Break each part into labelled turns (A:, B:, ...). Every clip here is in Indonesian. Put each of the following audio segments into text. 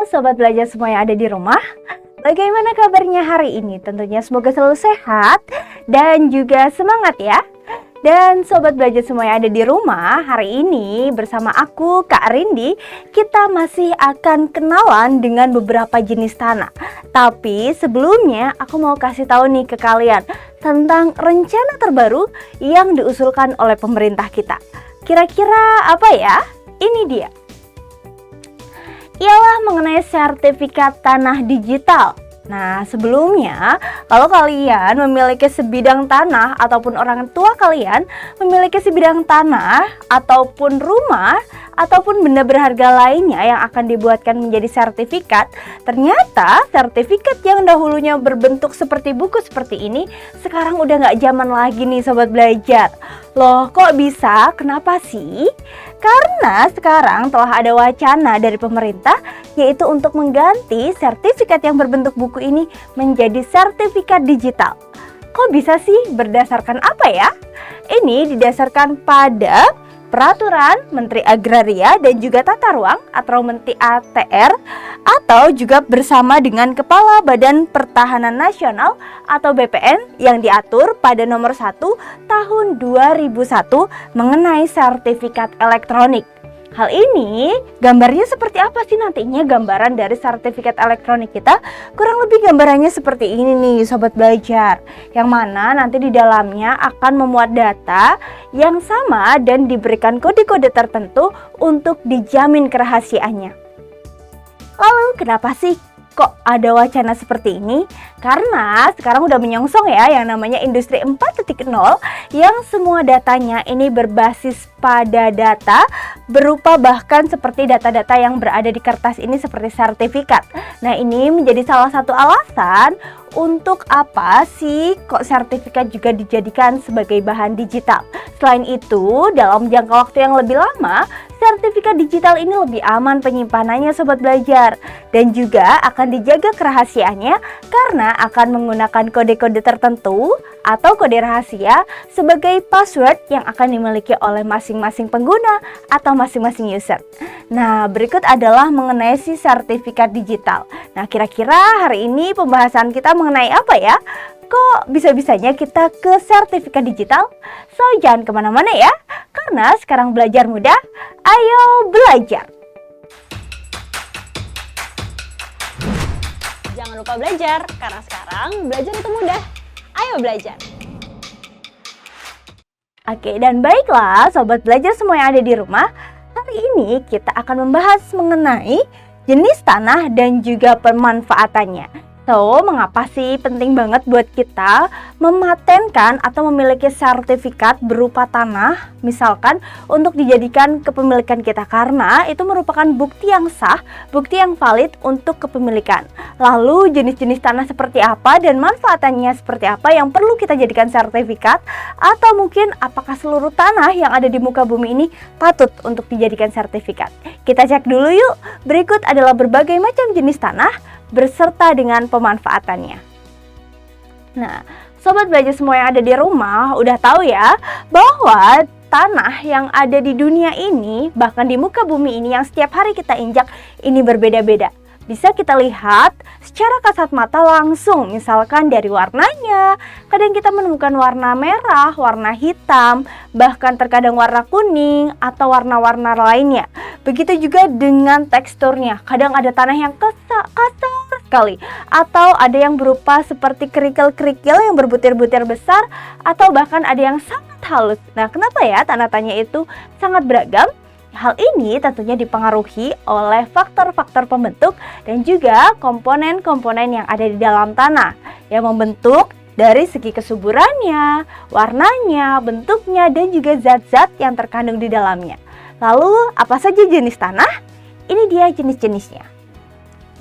A: Sobat Belajar semua yang ada di rumah. Bagaimana kabarnya hari ini? Tentunya semoga selalu sehat dan juga semangat ya. Dan Sobat Belajar semua yang ada di rumah, hari ini bersama aku Kak Rindi, kita masih akan kenalan dengan beberapa jenis tanah. Tapi sebelumnya aku mau kasih tahu nih ke kalian tentang rencana terbaru yang diusulkan oleh pemerintah kita. Kira-kira apa ya? Ini dia. Ialah mengenai sertifikat tanah digital. Nah, sebelumnya kalau kalian memiliki sebidang tanah ataupun orang tua kalian memiliki sebidang tanah ataupun rumah ataupun benda berharga lainnya yang akan dibuatkan menjadi sertifikat, ternyata sertifikat yang dahulunya berbentuk seperti buku seperti ini sekarang udah nggak zaman lagi nih Sobat Belajar. Loh, kok bisa? Kenapa sih? Karena sekarang telah ada wacana dari pemerintah yaitu untuk mengganti sertifikat yang berbentuk buku ini menjadi sertifikat digital. Kok bisa sih? Berdasarkan apa ya? Ini didasarkan pada Peraturan Menteri Agraria dan juga Tata Ruang atau Menteri ATR atau juga bersama dengan Kepala Badan Pertahanan Nasional atau BPN yang diatur pada nomor 1 tahun 2001 mengenai sertifikat elektronik. Hal ini gambarnya seperti apa sih nantinya gambaran dari sertifikat elektronik kita? Kurang lebih gambarannya seperti ini nih Sobat Belajar. Yang mana nanti di dalamnya akan memuat data yang sama dan diberikan kode-kode tertentu untuk dijamin kerahasiaannya. Lalu kenapa sih kok ada wacana seperti ini? Karena sekarang udah menyongsong ya yang namanya industri 4.0 yang semua datanya ini berbasis pada data berupa bahkan seperti data-data yang berada di kertas ini seperti sertifikat. Nah, ini menjadi salah satu alasan untuk apa sih kok sertifikat juga dijadikan sebagai bahan digital. Selain itu, dalam jangka waktu yang lebih lama, sertifikat digital ini lebih aman penyimpanannya Sobat Belajar. Dan juga akan dijaga kerahasiaannya karena akan menggunakan kode-kode tertentu atau kode rahasia sebagai password yang akan dimiliki oleh masing-masing pengguna atau masing-masing user. Nah, berikut adalah mengenai si sertifikat digital. Nah, kira-kira hari ini pembahasan kita mengenai apa ya? Kok bisa-bisanya kita ke sertifikat digital? So, jangan kemana-mana ya, karena sekarang belajar mudah, ayo belajar!
B: Jangan lupa belajar, karena sekarang belajar itu mudah. Ayo belajar!
A: Oke, dan baiklah Sobat Belajar semua yang ada di rumah, hari ini kita akan membahas mengenai jenis tanah dan juga pemanfaatannya. So, mengapa sih penting banget buat kita mematenkan atau memiliki sertifikat berupa tanah, misalkan untuk dijadikan kepemilikan kita, karena itu merupakan bukti yang sah, bukti yang valid untuk kepemilikan. Lalu jenis-jenis tanah seperti apa dan manfaatannya seperti apa yang perlu kita jadikan sertifikat, atau mungkin apakah seluruh tanah yang ada di muka bumi ini patut untuk dijadikan sertifikat? Kita cek dulu yuk. Berikut adalah berbagai macam jenis tanah berserta dengan pemanfaatannya. Nah, Sobat Belajar semua yang ada di rumah udah tahu ya bahwa tanah yang ada di dunia ini, bahkan di muka bumi ini yang setiap hari kita injak ini berbeda-beda. Bisa kita lihat secara kasat mata langsung, misalkan dari warnanya. Kadang kita menemukan warna merah, warna hitam, bahkan terkadang warna kuning atau warna-warna lainnya. Begitu juga dengan teksturnya. Kadang ada tanah yang kasar sekali, atau ada yang berupa seperti kerikil-kerikil yang berbutir-butir besar, atau bahkan ada yang sangat halus. Nah, kenapa ya tanah-tanahnya itu sangat beragam? Hal ini tentunya dipengaruhi oleh faktor-faktor pembentuk dan juga komponen-komponen yang ada di dalam tanah yang membentuk dari segi kesuburannya, warnanya, bentuknya, dan juga zat-zat yang terkandung di dalamnya. Lalu, apa saja jenis tanah? Ini dia jenis-jenisnya.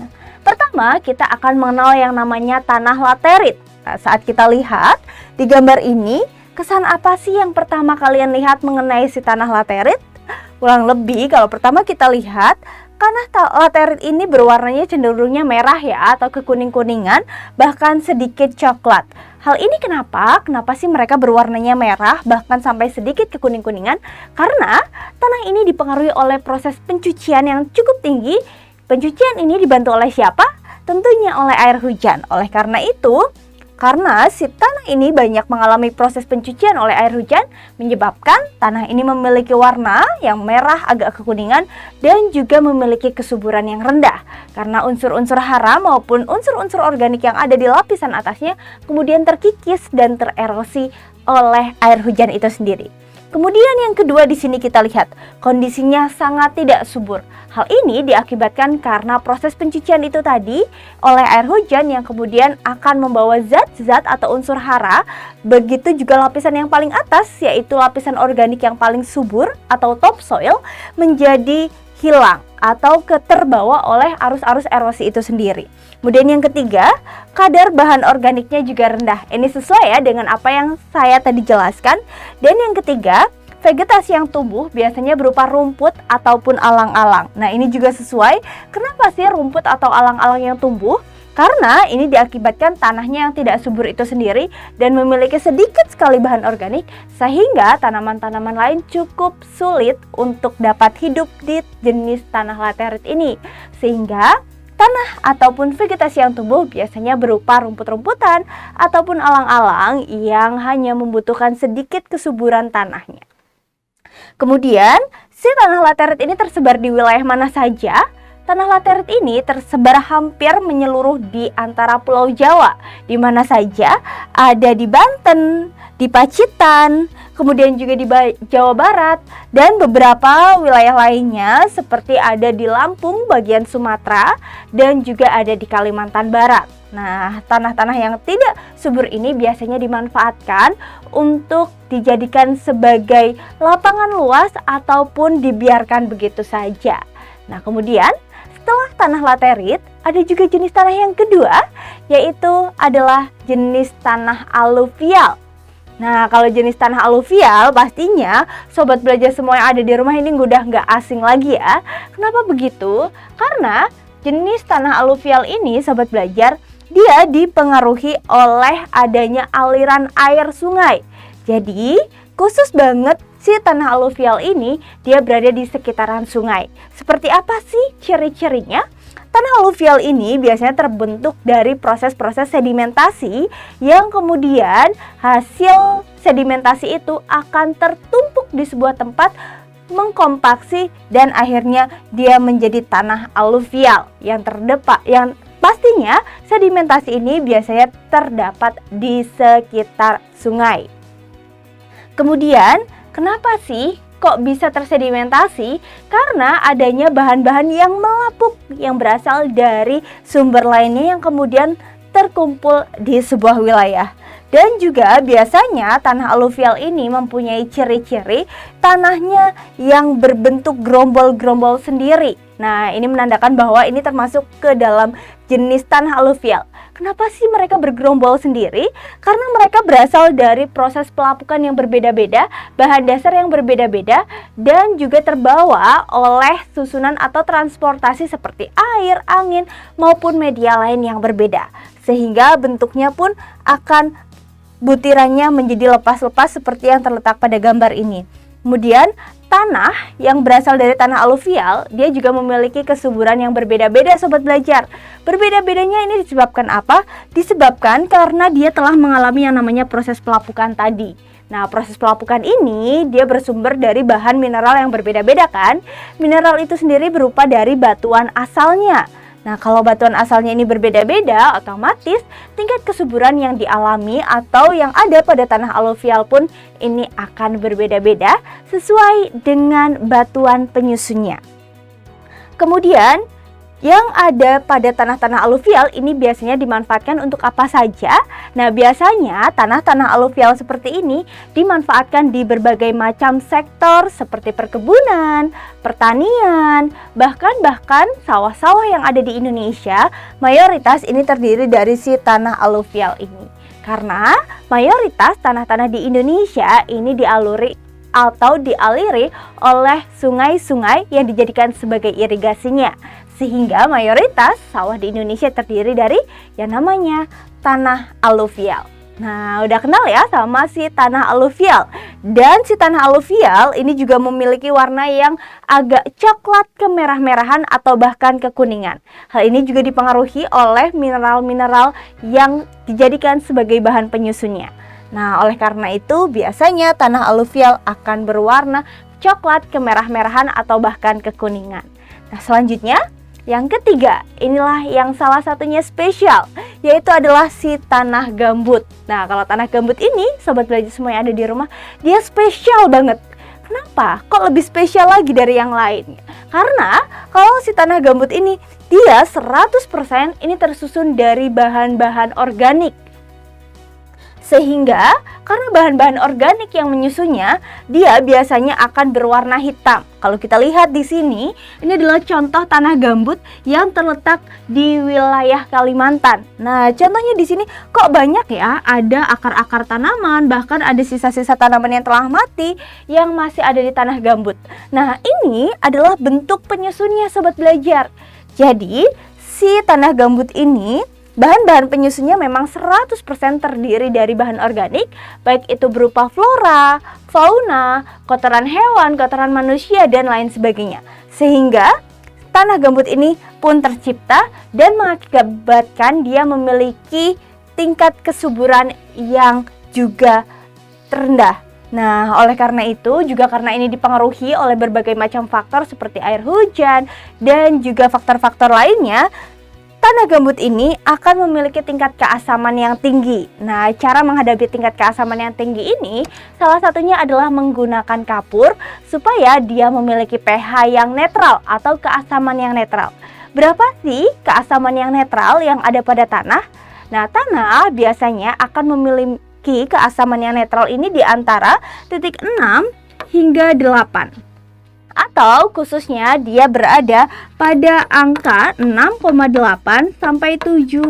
A: Nah, pertama, kita akan mengenal yang namanya tanah laterit. Nah, saat kita lihat di gambar ini, kesan apa sih yang pertama kalian lihat mengenai si tanah laterit? Kurang lebih kalau pertama kita lihat tanah laterit ini berwarnanya cenderungnya merah ya, atau kekuning-kuningan, bahkan sedikit coklat. Hal ini kenapa? Kenapa sih mereka berwarnanya merah bahkan sampai sedikit kekuning-kuningan? Karena tanah ini dipengaruhi oleh proses pencucian yang cukup tinggi Pencucian ini dibantu oleh siapa? Tentunya oleh air hujan. Oleh karena itu, karena si tanah ini banyak mengalami proses pencucian oleh air hujan, menyebabkan tanah ini memiliki warna yang merah agak kekuningan dan juga memiliki kesuburan yang rendah. Karena unsur-unsur hara maupun unsur-unsur organik yang ada di lapisan atasnya kemudian terkikis dan tererosi oleh air hujan itu sendiri. Kemudian yang kedua di sini kita lihat kondisinya sangat tidak subur. Hal ini diakibatkan karena proses pencucian itu tadi oleh air hujan yang kemudian akan membawa zat-zat atau unsur hara. Begitu juga lapisan yang paling atas, yaitu lapisan organik yang paling subur atau topsoil, menjadi hilang atau terbawa oleh arus-arus erosi itu sendiri. Kemudian yang ketiga, kadar bahan organiknya juga rendah. Ini sesuai ya dengan apa yang saya tadi jelaskan. Dan yang ketiga, vegetasi yang tumbuh biasanya berupa rumput ataupun alang-alang. Nah, ini juga sesuai. Kenapa sih rumput atau alang-alang yang tumbuh? Karena ini diakibatkan tanahnya yang tidak subur itu sendiri dan memiliki sedikit sekali bahan organik, sehingga tanaman-tanaman lain cukup sulit untuk dapat hidup di jenis tanah laterit ini. Sehingga tanah ataupun vegetasi yang tumbuh biasanya berupa rumput-rumputan ataupun alang-alang yang hanya membutuhkan sedikit kesuburan tanahnya. Kemudian, si tanah laterit ini tersebar di wilayah mana saja? Tanah laterit ini tersebar hampir menyeluruh di antara Pulau Jawa, di mana saja ada di Banten, di Pacitan, kemudian juga di Jawa Barat, dan beberapa wilayah lainnya seperti ada di Lampung, bagian Sumatera, dan juga ada di Kalimantan Barat. Nah, tanah-tanah yang tidak subur ini biasanya dimanfaatkan untuk dijadikan sebagai lapangan luas ataupun dibiarkan begitu saja. Nah, kemudian setelah tanah laterit, ada juga jenis tanah yang kedua, yaitu adalah jenis tanah aluvial. Nah, kalau jenis tanah aluvial, pastinya sobat belajar semua yang ada di rumah ini udah nggak asing lagi ya. Kenapa begitu? Karena jenis tanah aluvial ini, sobat belajar, dia dipengaruhi oleh adanya aliran air sungai. Jadi, khusus banget si tanah aluvial ini dia berada di sekitaran sungai. Seperti apa sih ciri-cirinya? Tanah aluvial ini biasanya terbentuk dari proses-proses sedimentasi yang kemudian hasil sedimentasi itu akan tertumpuk di sebuah tempat, mengkompaksi, dan akhirnya dia menjadi tanah aluvial yang terdapat, yang pastinya sedimentasi ini biasanya terdapat di sekitar sungai. Kemudian, kenapa sih kok bisa tersedimentasi? Karena adanya bahan-bahan yang melapuk yang berasal dari sumber lainnya yang kemudian terkumpul di sebuah wilayah. Dan juga biasanya tanah aluvial ini mempunyai ciri-ciri tanahnya yang berbentuk gerombol-gerombol sendiri. Nah, ini menandakan bahwa ini termasuk ke dalam jenis tanah aluvial. Kenapa sih mereka bergerombol sendiri? Karena mereka berasal dari proses pelapukan yang berbeda-beda, bahan dasar yang berbeda-beda, dan juga terbawa oleh susunan atau transportasi seperti air, angin, maupun media lain yang berbeda. Sehingga bentuknya pun akan butirannya menjadi lepas-lepas seperti yang terletak pada gambar ini. Kemudian tanah yang berasal dari tanah aluvial, dia juga memiliki kesuburan yang berbeda-beda sobat belajar. Berbeda-bedanya ini disebabkan apa? Disebabkan karena dia telah mengalami yang namanya proses pelapukan tadi. Nah, proses pelapukan ini dia bersumber dari bahan mineral yang berbeda-beda kan? Mineral itu sendiri berupa dari batuan asalnya. Nah, kalau batuan asalnya ini berbeda-beda, otomatis tingkat kesuburan yang dialami atau yang ada pada tanah aluvial pun ini akan berbeda-beda sesuai dengan batuan penyusunnya. Kemudian, yang ada pada tanah-tanah aluvial ini biasanya dimanfaatkan untuk apa saja? Nah, biasanya tanah-tanah aluvial seperti ini dimanfaatkan di berbagai macam sektor seperti perkebunan, pertanian, bahkan sawah-sawah yang ada di Indonesia, mayoritas ini terdiri dari si tanah aluvial ini. Karena mayoritas tanah-tanah di Indonesia ini dialiri oleh sungai-sungai yang dijadikan sebagai irigasinya. Sehingga mayoritas sawah di Indonesia terdiri dari yang namanya tanah aluvial. Nah, udah kenal ya sama si tanah aluvial. Dan si tanah aluvial ini juga memiliki warna yang agak coklat kemerah-merahan atau bahkan kekuningan. Hal ini juga dipengaruhi oleh mineral-mineral yang dijadikan sebagai bahan penyusunnya. Nah, oleh karena itu biasanya tanah aluvial akan berwarna coklat kemerah-merahan atau bahkan kekuningan. Nah, selanjutnya yang ketiga, inilah yang salah satunya spesial, yaitu adalah si tanah gambut. Nah, kalau tanah gambut ini, sobat belajar semua yang ada di rumah, dia spesial banget. Kenapa? Kok lebih spesial lagi dari yang lain? Karena kalau si tanah gambut ini, dia 100% ini tersusun dari bahan-bahan organik. Sehingga karena bahan-bahan organik yang menyusunnya, dia biasanya akan berwarna hitam. Kalau kita lihat di sini, ini adalah contoh tanah gambut yang terletak di wilayah Kalimantan. Nah, contohnya di sini kok banyak ya, ada akar-akar tanaman, bahkan ada sisa-sisa tanaman yang telah mati yang masih ada di tanah gambut. Nah, ini adalah bentuk penyusunnya sobat belajar. Jadi, si tanah gambut ini bahan-bahan penyusunnya memang 100% terdiri dari bahan organik, baik itu berupa flora, fauna, kotoran hewan, kotoran manusia, dan lain sebagainya. Sehingga tanah gambut ini pun tercipta dan mengakibatkan dia memiliki tingkat kesuburan yang juga terendah. Nah, oleh karena itu, juga karena ini dipengaruhi oleh berbagai macam faktor seperti air hujan dan juga faktor-faktor lainnya, tanah gambut ini akan memiliki tingkat keasaman yang tinggi. Nah, cara menghadapi tingkat keasaman yang tinggi ini salah satunya adalah menggunakan kapur supaya dia memiliki pH yang netral atau keasaman yang netral. Berapa sih keasaman yang netral yang ada pada tanah? Nah, tanah biasanya akan memiliki keasaman yang netral ini di antara titik 6 hingga 8. Atau khususnya dia berada pada angka 6,8 sampai 7,5.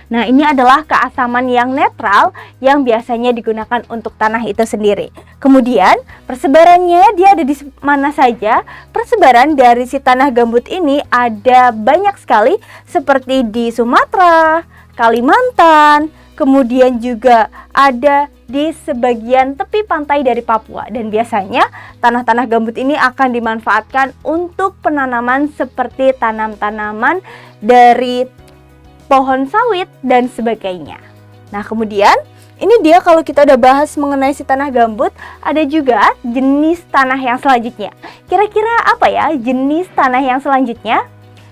A: Nah, ini adalah keasaman yang netral yang biasanya digunakan untuk tanah itu sendiri. Kemudian persebarannya dia ada di mana saja? Persebaran dari si tanah gambut ini ada banyak sekali, seperti di Sumatera, Kalimantan, kemudian juga ada di sebagian tepi pantai dari Papua. Dan biasanya tanah-tanah gambut ini akan dimanfaatkan untuk penanaman seperti tanam-tanaman dari pohon sawit dan sebagainya. Nah, kemudian ini dia kalau kita udah bahas mengenai si tanah gambut, ada juga jenis tanah yang selanjutnya. Kira-kira apa ya jenis tanah yang selanjutnya?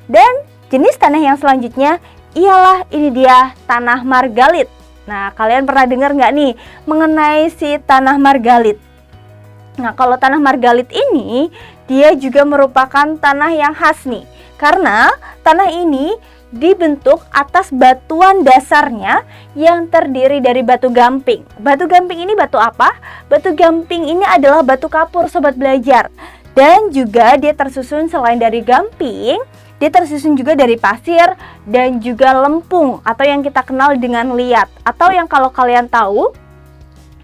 A: Dan jenis tanah yang selanjutnya ialah ini dia tanah margalit. Nah, kalian pernah dengar nggak nih mengenai si tanah margalit? Nah, kalau tanah margalit ini, dia juga merupakan tanah yang khas nih. Karena tanah ini dibentuk atas batuan dasarnya yang terdiri dari batu gamping. Batu gamping ini batu apa? Batu gamping ini adalah batu kapur sobat belajar. Dan juga dia tersusun selain dari gamping, dia tersusun juga dari pasir dan juga lempung atau yang kita kenal dengan liat. Atau yang kalau kalian tahu,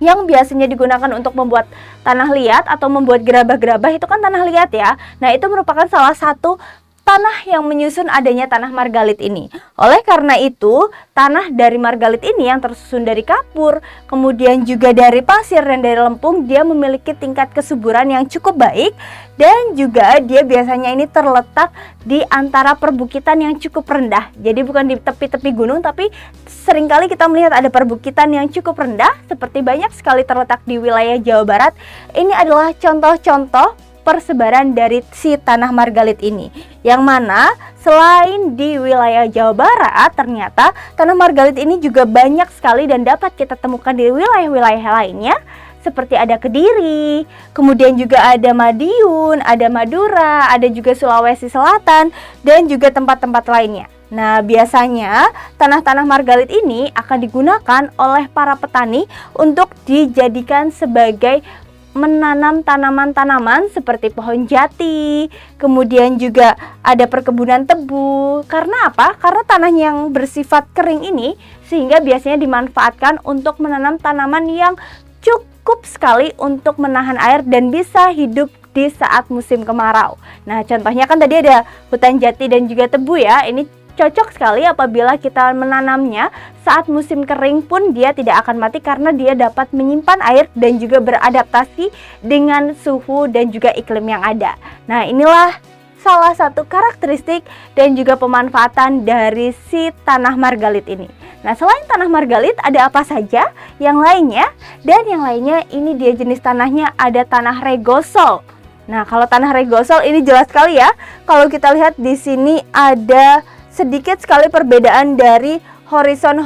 A: yang biasanya digunakan untuk membuat tanah liat atau membuat gerabah-gerabah itu kan tanah liat ya. Nah, itu merupakan salah satu tanah yang menyusun adanya tanah margalit ini. Oleh karena itu, tanah dari margalit ini yang tersusun dari kapur, kemudian juga dari pasir dan dari lempung, dia memiliki tingkat kesuburan yang cukup baik. Dan juga dia biasanya ini terletak di antara perbukitan yang cukup rendah. Jadi bukan di tepi-tepi gunung, tapi seringkali kita melihat ada perbukitan yang cukup rendah, seperti banyak sekali terletak di wilayah Jawa Barat. Ini adalah contoh-contoh persebaran dari si tanah margalit ini, yang mana selain di wilayah Jawa Barat, ternyata tanah margalit ini juga banyak sekali dan dapat kita temukan di wilayah-wilayah lainnya, seperti ada Kediri, kemudian juga ada Madiun, ada Madura, ada juga Sulawesi Selatan, dan juga tempat-tempat lainnya. Nah, biasanya tanah-tanah margalit ini akan digunakan oleh para petani untuk dijadikan sebagai menanam tanaman-tanaman seperti pohon jati, kemudian juga ada perkebunan tebu. Karena apa? Karena tanah yang bersifat kering ini sehingga biasanya dimanfaatkan untuk menanam tanaman yang cukup sekali untuk menahan air dan bisa hidup di saat musim kemarau. Nah, contohnya kan tadi ada hutan jati dan juga tebu ya. Ini cocok sekali apabila kita menanamnya saat musim kering pun dia tidak akan mati karena dia dapat menyimpan air dan juga beradaptasi dengan suhu dan juga iklim yang ada. Nah, inilah salah satu karakteristik dan juga pemanfaatan dari si tanah margalit ini. Nah, selain tanah margalit ada apa saja yang lainnya? Dan yang lainnya ini dia jenis tanahnya ada tanah regosol. Nah, kalau tanah regosol ini jelas sekali ya. Kalau kita lihat di sini ada sedikit sekali perbedaan dari horizon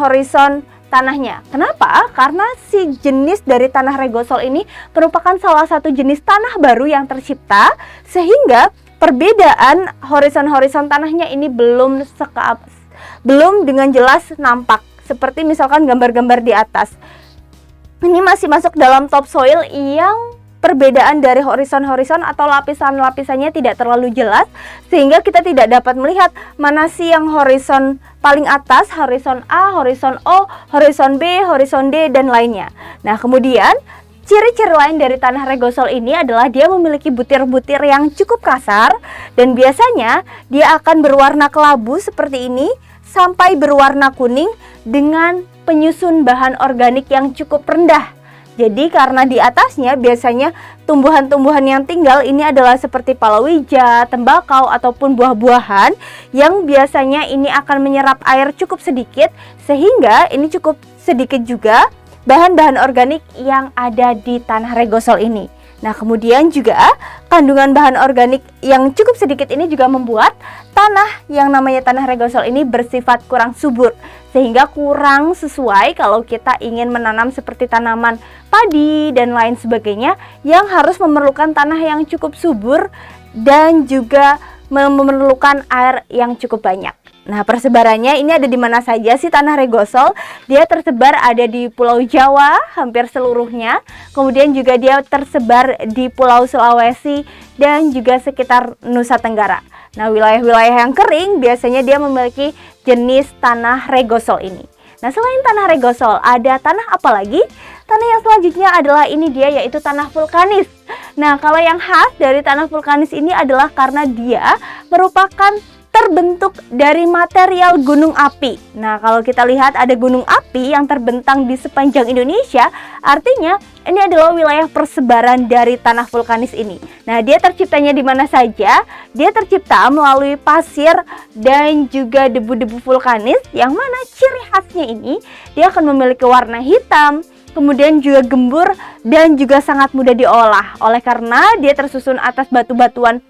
A: tanahnya. Kenapa? Karena si jenis dari tanah regosol ini merupakan salah satu jenis tanah baru yang tercipta sehingga perbedaan horizon tanahnya ini belum dengan jelas nampak. Seperti misalkan gambar-gambar di atas. Ini masih masuk dalam topsoil yang perbedaan dari horizon atau lapisan-lapisannya tidak terlalu jelas sehingga kita tidak dapat melihat mana sih yang horizon paling atas, horizon A, horizon O, horizon B, horizon D dan lainnya. Nah, kemudian ciri-ciri lain dari tanah regosol ini adalah dia memiliki butir-butir yang cukup kasar dan biasanya dia akan berwarna kelabu seperti ini sampai berwarna kuning dengan penyusun bahan organik yang cukup rendah. Jadi karena di atasnya biasanya tumbuhan-tumbuhan yang tinggal ini adalah seperti palawija, tembakau ataupun buah-buahan yang biasanya ini akan menyerap air cukup sedikit sehingga ini cukup sedikit juga bahan-bahan organik yang ada di tanah regosol ini. Nah, kemudian juga kandungan bahan organik yang cukup sedikit ini juga membuat tanah yang namanya tanah regosol ini bersifat kurang subur sehingga kurang sesuai kalau kita ingin menanam seperti tanaman padi dan lain sebagainya yang harus memerlukan tanah yang cukup subur dan juga memerlukan air yang cukup banyak. Nah, persebarannya ini ada di mana saja sih tanah regosol? Dia tersebar ada di Pulau Jawa hampir seluruhnya. Kemudian juga dia tersebar di Pulau Sulawesi dan juga sekitar Nusa Tenggara. Nah, wilayah-wilayah yang kering biasanya dia memiliki jenis tanah regosol ini. Nah, selain tanah regosol, ada tanah apa lagi? Tanah yang selanjutnya adalah ini dia yaitu tanah vulkanis. Nah, kalau yang khas dari tanah vulkanis ini adalah karena dia merupakan terbentuk dari material gunung api. Nah, kalau kita lihat ada gunung api yang terbentang di sepanjang Indonesia, artinya ini adalah wilayah persebaran dari tanah vulkanis ini. Nah, dia terciptanya di mana saja? Dia tercipta melalui pasir dan juga debu-debu vulkanis yang mana ciri khasnya ini dia akan memiliki warna hitam, kemudian juga gembur dan juga sangat mudah diolah. Oleh karena dia tersusun atas batu-batuan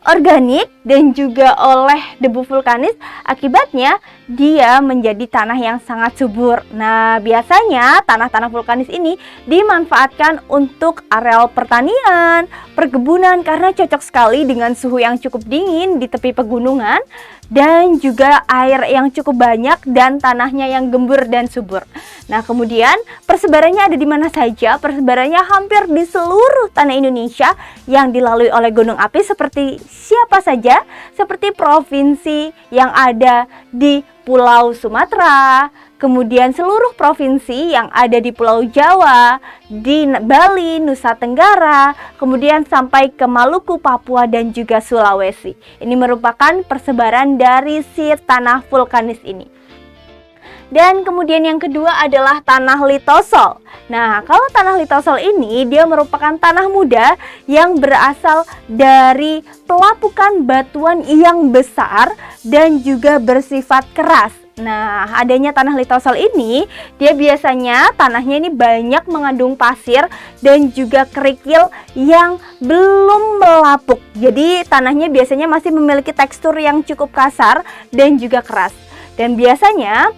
A: organik dan juga oleh debu vulkanis, akibatnya dia menjadi tanah yang sangat subur. Nah, biasanya tanah-tanah vulkanis ini dimanfaatkan untuk areal pertanian, perkebunan karena cocok sekali dengan suhu yang cukup dingin di tepi pegunungan dan juga air yang cukup banyak dan tanahnya yang gembur dan subur. Nah, kemudian persebarannya ada di mana saja? Persebarannya hampir di seluruh tanah Indonesia yang dilalui oleh gunung api seperti siapa saja? Seperti provinsi yang ada di Pulau Sumatera, kemudian seluruh provinsi yang ada di Pulau Jawa, di Bali, Nusa Tenggara, kemudian sampai ke Maluku, Papua, dan juga Sulawesi. Ini merupakan persebaran dari si tanah vulkanis ini. Dan kemudian yang kedua adalah tanah litosol. Nah, kalau tanah litosol ini dia merupakan tanah muda yang berasal dari pelapukan batuan yang besar dan juga bersifat keras. Nah, adanya tanah litosol ini, dia biasanya tanahnya ini banyak mengandung pasir dan juga kerikil yang belum melapuk. Jadi, tanahnya biasanya masih memiliki tekstur yang cukup kasar dan juga keras. Dan biasanya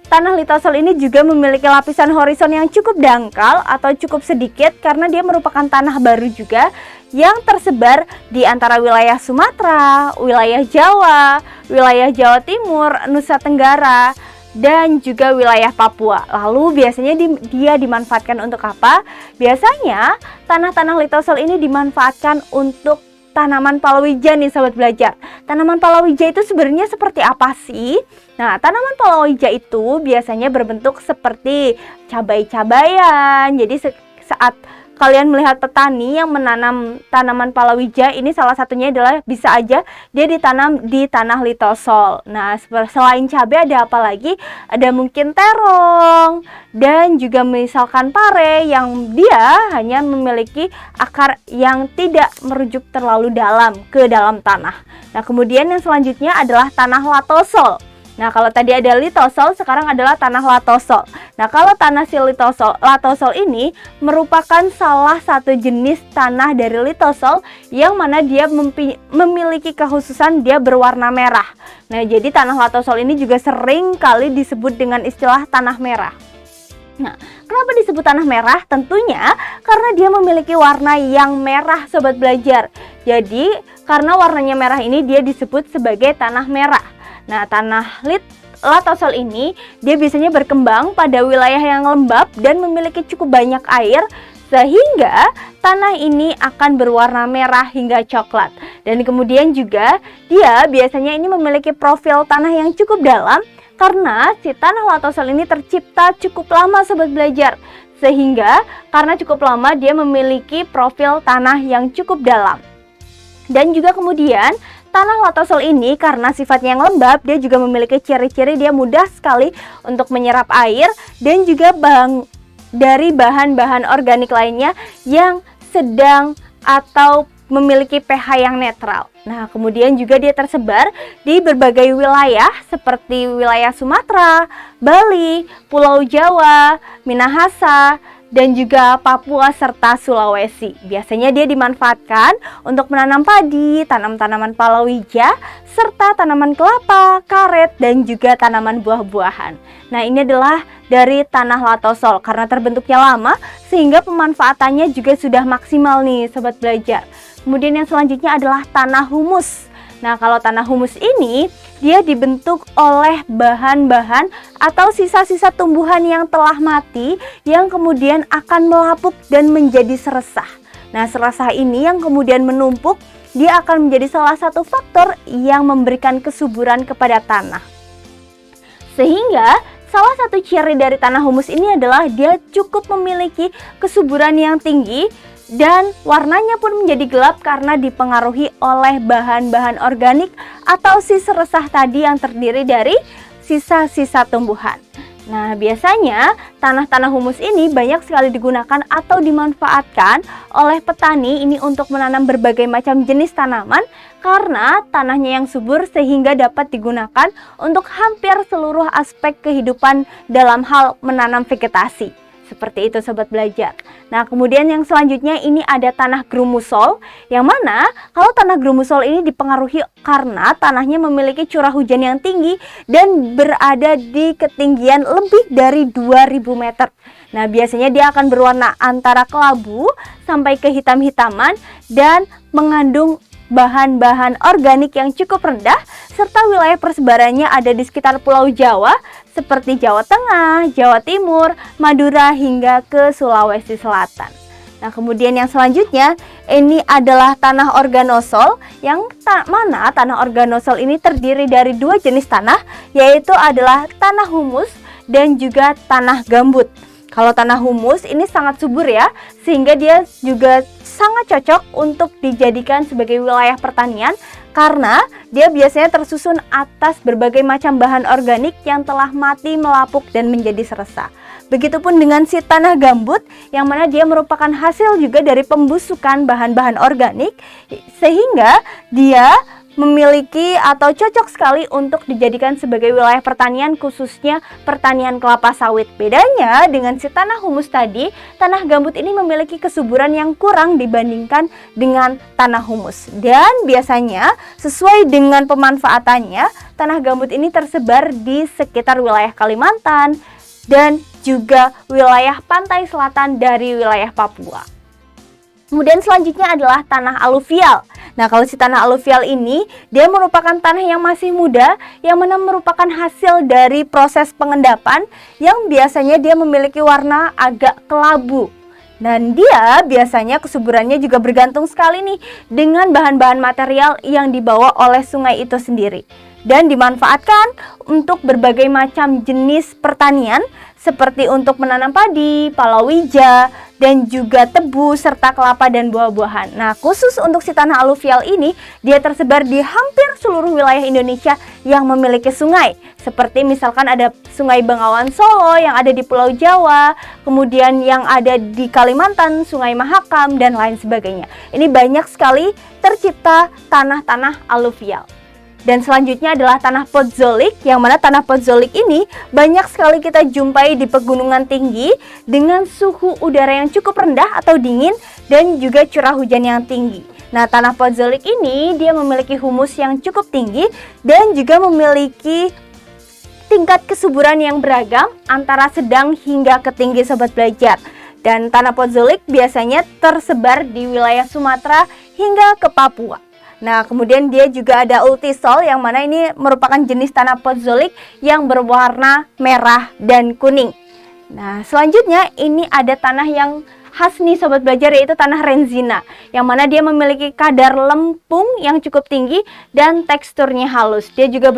A: tanah litosol ini juga memiliki lapisan horizon yang cukup dangkal atau cukup sedikit karena dia merupakan tanah baru juga yang tersebar di antara wilayah Sumatera, wilayah Jawa Timur, Nusa Tenggara, dan juga wilayah Papua. Lalu biasanya dia dimanfaatkan untuk apa? Biasanya tanah-tanah litosol ini dimanfaatkan untuk tanaman palawija nih sobat belajar. Tanaman palawija itu sebenarnya seperti apa sih? Nah, tanaman palawija itu biasanya berbentuk seperti cabai-cabayan. Jadi saat kalian melihat petani yang menanam tanaman palawija, ini salah satunya adalah bisa aja dia ditanam di tanah litosol. Nah, selain cabai ada apa lagi? Ada mungkin terong dan juga misalkan pare yang dia hanya memiliki akar yang tidak merujuk terlalu dalam ke dalam tanah. Nah, kemudian yang selanjutnya adalah tanah latosol. Nah, kalau tadi ada litosol, sekarang adalah tanah latosol. Nah, kalau tanah latosol ini merupakan salah satu jenis tanah dari litosol yang mana dia memiliki kekhususan dia berwarna merah. Nah, jadi tanah latosol ini juga sering kali disebut dengan istilah tanah merah. Nah, kenapa disebut tanah merah? Tentunya karena dia memiliki warna yang merah, sobat belajar. Jadi, karena warnanya merah ini dia disebut sebagai tanah merah. Nah, tanah latosol ini dia biasanya berkembang pada wilayah yang lembab dan memiliki cukup banyak air, sehingga tanah ini akan berwarna merah hingga coklat. Dan kemudian juga dia biasanya ini memiliki profil tanah yang cukup dalam karena si tanah latosol ini tercipta cukup lama, sobat belajar. Sehingga karena cukup lama dia memiliki profil tanah yang cukup dalam. Dan juga kemudian tanah latosol ini karena sifatnya yang lembab, dia juga memiliki ciri-ciri dia mudah sekali untuk menyerap air dan juga dari bahan-bahan organik lainnya yang sedang atau memiliki pH yang netral. Nah, kemudian juga dia tersebar di berbagai wilayah seperti wilayah Sumatera, Bali, Pulau Jawa, Minahasa, dan juga Papua serta Sulawesi. Biasanya dia dimanfaatkan untuk menanam padi, tanam tanaman palawija, serta tanaman kelapa, karet, dan juga tanaman buah-buahan. Nah, ini adalah dari tanah latosol karena terbentuknya lama sehingga pemanfaatannya juga sudah maksimal nih, sobat belajar. Kemudian yang selanjutnya adalah tanah humus. Nah, kalau tanah humus ini dia dibentuk oleh bahan-bahan atau sisa-sisa tumbuhan yang telah mati yang kemudian akan melapuk dan menjadi seresah. Nah, seresah ini yang kemudian menumpuk, dia akan menjadi salah satu faktor yang memberikan kesuburan kepada tanah. Sehingga salah satu ciri dari tanah humus ini adalah dia cukup memiliki kesuburan yang tinggi dan warnanya pun menjadi gelap karena dipengaruhi oleh bahan-bahan organik atau si seresah tadi yang terdiri dari sisa-sisa tumbuhan. Nah, biasanya tanah-tanah humus ini banyak sekali digunakan atau dimanfaatkan oleh petani ini untuk menanam berbagai macam jenis tanaman karena tanahnya yang subur sehingga dapat digunakan untuk hampir seluruh aspek kehidupan dalam hal menanam vegetasi. Seperti itu, sobat belajar. Nah, kemudian yang selanjutnya ini ada tanah grumusol, yang mana kalau tanah grumusol ini dipengaruhi karena tanahnya memiliki curah hujan yang tinggi dan berada di ketinggian lebih dari 2000 meter. Nah, biasanya dia akan berwarna antara kelabu sampai ke hitam-hitaman dan mengandung bahan-bahan organik yang cukup rendah, serta wilayah persebarannya ada di sekitar Pulau Jawa seperti Jawa Tengah, Jawa Timur, Madura hingga ke Sulawesi Selatan. Nah, kemudian yang selanjutnya ini adalah tanah organosol, yang mana tanah organosol ini terdiri dari dua jenis tanah, yaitu adalah tanah humus dan juga tanah gambut. Kalau tanah humus ini sangat subur ya, sehingga dia juga sangat cocok untuk dijadikan sebagai wilayah pertanian karena dia biasanya tersusun atas berbagai macam bahan organik yang telah mati, melapuk, dan menjadi seresah. Begitupun dengan si tanah gambut yang mana dia merupakan hasil juga dari pembusukan bahan-bahan organik sehingga dia memiliki atau cocok sekali untuk dijadikan sebagai wilayah pertanian, khususnya pertanian kelapa sawit. Bedanya dengan si tanah humus tadi, tanah gambut ini memiliki kesuburan yang kurang dibandingkan dengan tanah humus. Dan biasanya sesuai dengan pemanfaatannya, tanah gambut ini tersebar di sekitar wilayah Kalimantan dan juga wilayah pantai selatan dari wilayah Papua. Kemudian selanjutnya adalah tanah aluvial. Nah, kalau si tanah aluvial ini, dia merupakan tanah yang masih muda, yang mana merupakan hasil dari proses pengendapan, yang biasanya dia memiliki warna agak kelabu. Dan dia biasanya kesuburannya juga bergantung sekali nih dengan bahan-bahan material yang dibawa oleh sungai itu sendiri. Dan dimanfaatkan untuk berbagai macam jenis pertanian, seperti untuk menanam padi, palawija, dan juga tebu serta kelapa dan buah-buahan. Nah, khusus untuk si tanah aluvial ini, dia tersebar di hampir seluruh wilayah Indonesia yang memiliki sungai. Seperti misalkan ada Sungai Bengawan Solo yang ada di Pulau Jawa, kemudian yang ada di Kalimantan, Sungai Mahakam, dan lain sebagainya. Ini banyak sekali tercipta tanah-tanah aluvial. Dan selanjutnya adalah tanah podzolik, yang mana tanah podzolik ini banyak sekali kita jumpai di pegunungan tinggi dengan suhu udara yang cukup rendah atau dingin dan juga curah hujan yang tinggi. Nah, tanah podzolik ini dia memiliki humus yang cukup tinggi dan juga memiliki tingkat kesuburan yang beragam antara sedang hingga ke tinggi sobat belajar. Dan tanah podzolik biasanya tersebar di wilayah Sumatera hingga ke Papua. Nah, kemudian dia juga ada ultisol yang mana ini merupakan jenis tanah podzolik yang berwarna merah dan kuning. Nah, selanjutnya ini ada tanah yang khas nih sobat belajar, yaitu tanah renzina, yang mana dia memiliki kadar lempung yang cukup tinggi dan teksturnya halus. Dia juga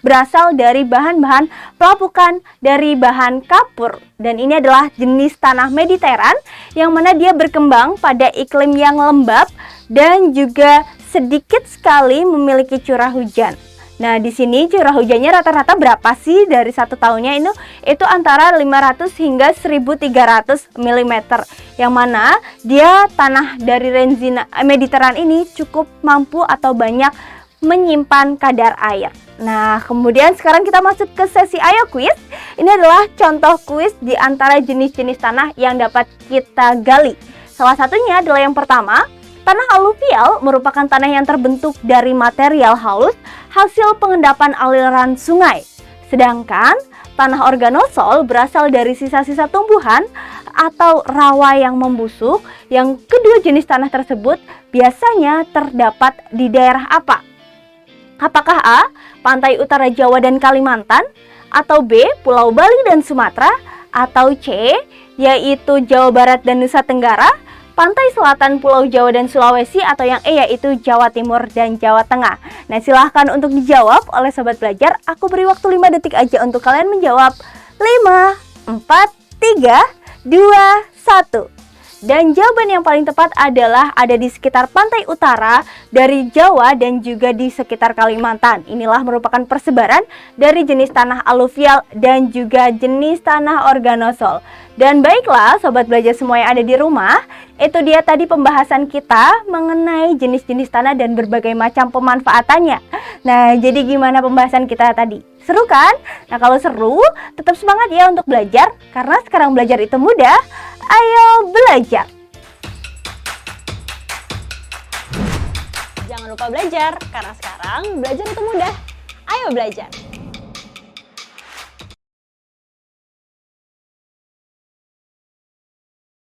A: berasal dari bahan-bahan pelapukan dari bahan kapur, dan ini adalah jenis tanah Mediteran yang mana dia berkembang pada iklim yang lembab dan juga sedikit sekali memiliki curah hujan. Nah, di sini curah hujannya rata-rata berapa sih dari satu tahunnya? Itu antara 500 hingga 1300 mm. Yang mana dia tanah dari renzina Mediteran ini cukup mampu atau banyak menyimpan kadar air. Nah, kemudian sekarang kita masuk ke sesi Ayo Kuis. Ini adalah contoh kuis di antara jenis-jenis tanah yang dapat kita gali. Salah satunya adalah yang pertama, tanah aluvial merupakan tanah yang terbentuk dari material halus hasil pengendapan aliran sungai. Sedangkan tanah organosol berasal dari sisa-sisa tumbuhan atau rawa yang membusuk. Yang kedua jenis tanah tersebut biasanya terdapat di daerah apa? Apakah A. Pantai utara Jawa dan Kalimantan, atau B. Pulau Bali dan Sumatera, atau C. yaitu Jawa Barat dan Nusa Tenggara, pantai selatan Pulau Jawa dan Sulawesi, atau yang E yaitu Jawa Timur dan Jawa Tengah. Nah, silahkan untuk dijawab oleh sobat belajar. Aku beri waktu 5 detik aja untuk kalian menjawab. 5, 4, 3, 2, 1. Dan jawaban yang paling tepat adalah ada di sekitar pantai utara dari Jawa dan juga di sekitar Kalimantan. Inilah merupakan persebaran dari jenis tanah aluvial dan juga jenis tanah organosol. Dan baiklah sobat belajar semua yang ada di rumah, itu dia tadi pembahasan kita mengenai jenis-jenis tanah dan berbagai macam pemanfaatannya. Nah, jadi gimana pembahasan kita tadi? Seru kan? Nah, kalau seru, tetap semangat ya untuk belajar, karena sekarang belajar itu mudah. Ayo belajar!
B: Jangan lupa belajar, karena sekarang belajar itu mudah. Ayo belajar!